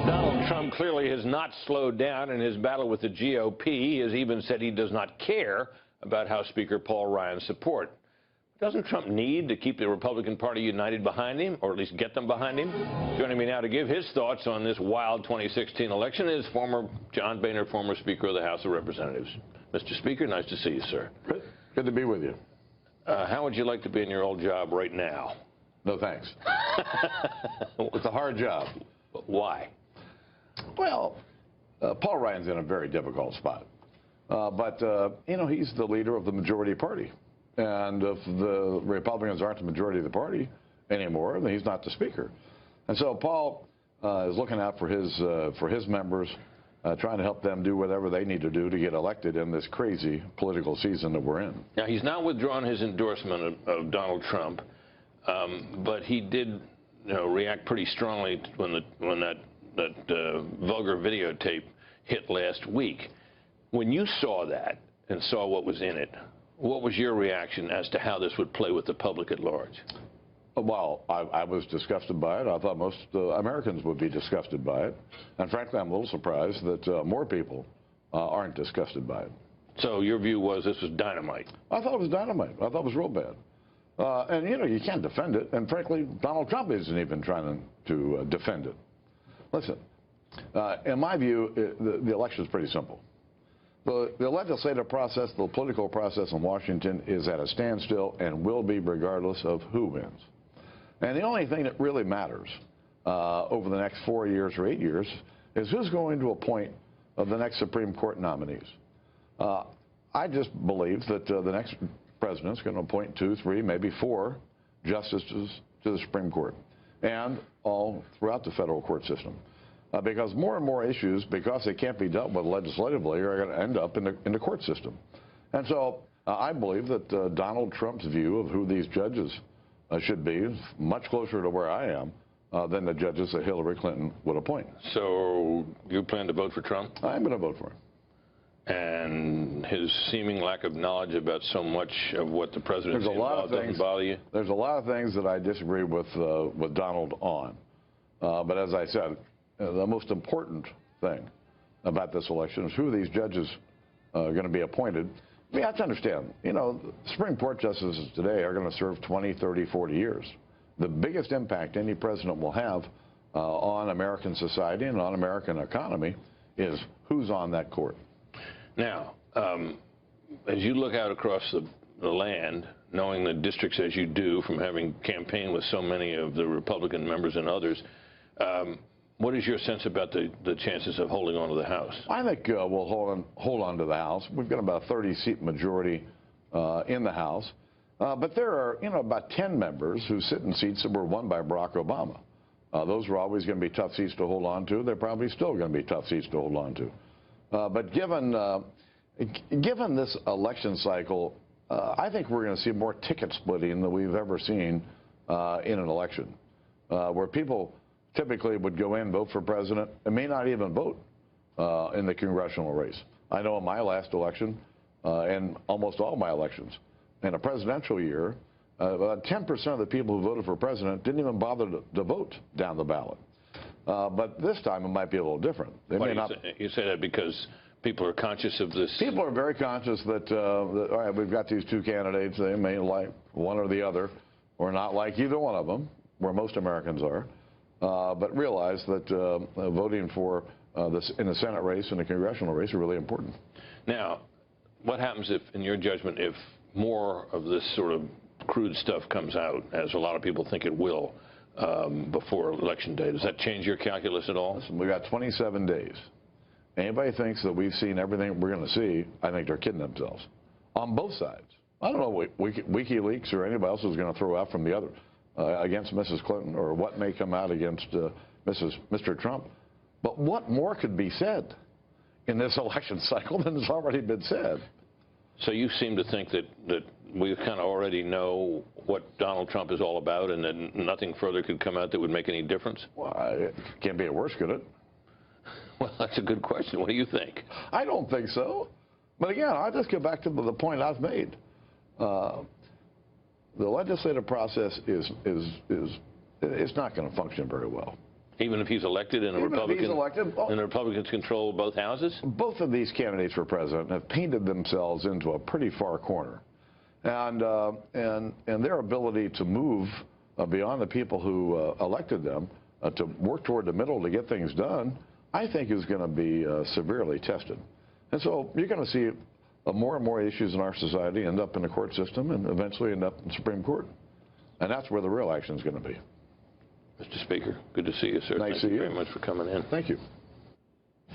Donald Trump clearly has not slowed down in his battle with the GOP. He has even said he does not care about House Speaker Paul Ryan's support. Doesn't Trump need to keep the Republican Party united behind him, or at least get them behind him? Joining me now to give his thoughts on this wild 2016 election is former John Boehner, former Speaker of the House of Representatives. Mr. Speaker, nice to see you, sir. Good to be with you. How would you like to be in your old job right now? No, thanks. It's a hard job. Why? Well, Paul Ryan's in a very difficult spot. You know, he's the leader of the majority party. And if the Republicans aren't the majority of the party anymore, then he's not the Speaker. And so Paul is looking out for his members, trying to help them do whatever they need to do to get elected in this crazy political season that we're in. Now, he's not withdrawn his endorsement of Donald Trump, but he did, react pretty strongly when that vulgar videotape hit last week. When you saw that and saw what was in it, what was your reaction as to how this would play with the public at large? Well, I was disgusted by it. I thought most Americans would be disgusted by it. And frankly, I'm a little surprised that more people aren't disgusted by it. So your view was this was dynamite? I thought it was dynamite. I thought it was real bad. And, you can't defend it. And frankly, Donald Trump isn't even trying to defend it. Listen, in my view, the election is pretty simple. The legislative process, the political process in Washington is at a standstill and will be regardless of who wins. And the only thing that really matters over the next 4 years or 8 years is who's going to appoint the next Supreme Court nominees. I just believe that the next president's going to appoint 2, 3, maybe 4 justices to the Supreme Court and all throughout the federal court system. Because more and more issues, because they can't be dealt with legislatively, are going to end up in the court system. And so I believe that Donald Trump's view of who these judges should be is much closer to where I am than the judges that Hillary Clinton would appoint. So you plan to vote for Trump? I'm going to vote for him. And his seeming lack of knowledge about so much of what the president's involved doesn't bother you? There's a lot of things that I disagree with Donald on. But as I said, the most important thing about this election is who these judges are going to be appointed. We have to understand, Supreme Court justices today are going to serve 20, 30, 40 years. The biggest impact any president will have on American society and on American economy is who's on that court. Now, as you look out across the land, knowing the districts as you do from having campaigned with so many of the Republican members and others, what is your sense about the chances of holding on to the House? I think we'll hold on to the House. We've got about a 30-seat majority in the House. But there are, about 10 members who sit in seats that were won by Barack Obama. Those are always going to be tough seats to hold on to. They're probably still going to be tough seats to hold on to. But given this election cycle, I think we're going to see more ticket splitting than we've ever seen in an election, where people typically would go in and vote for president and may not even vote in the congressional race. I know in my last election, and almost all my elections, in a presidential year, about 10% of the people who voted for president didn't even bother to vote down the ballot. But this time it might be a little different. You say that because people are conscious of this? People are very conscious that, all right, we've got these 2 candidates. They may like one or the other or not like either one of them, where most Americans are. But realize that voting for in the Senate race and the congressional race are really important. Now, what happens if, in your judgment, if more of this sort of crude stuff comes out, as a lot of people think it will, before Election Day? Does that change your calculus at all? Listen, we've got 27 days. Anybody thinks that we've seen everything we're going to see, I think they're kidding themselves. On both sides. I don't know what WikiLeaks or anybody else is going to throw out from the other. Against Mrs. Clinton, or what may come out against Mr. Trump. But what more could be said in this election cycle than has already been said? So you seem to think that we kind of already know what Donald Trump is all about, and that nothing further could come out that would make any difference? Well, it can't be worse, could it? Well, that's a good question. What do you think? I don't think so. But again, I'll just get back to the point I've made. The legislative process is not going to function very well. Even if he's elected in a Even Republican, if he's elected, and the Republicans control both houses? Both of these candidates for president have painted themselves into a pretty far corner. And their ability to move beyond the people who elected them to work toward the middle to get things done, I think is going to be severely tested. And so you're going to see more and more issues in our society end up in the court system and eventually end up in the Supreme Court. And that's where the real action is going to be. Mr. Speaker, good to see you, sir. Nice to see you. Thank you very much for coming in. Thank you.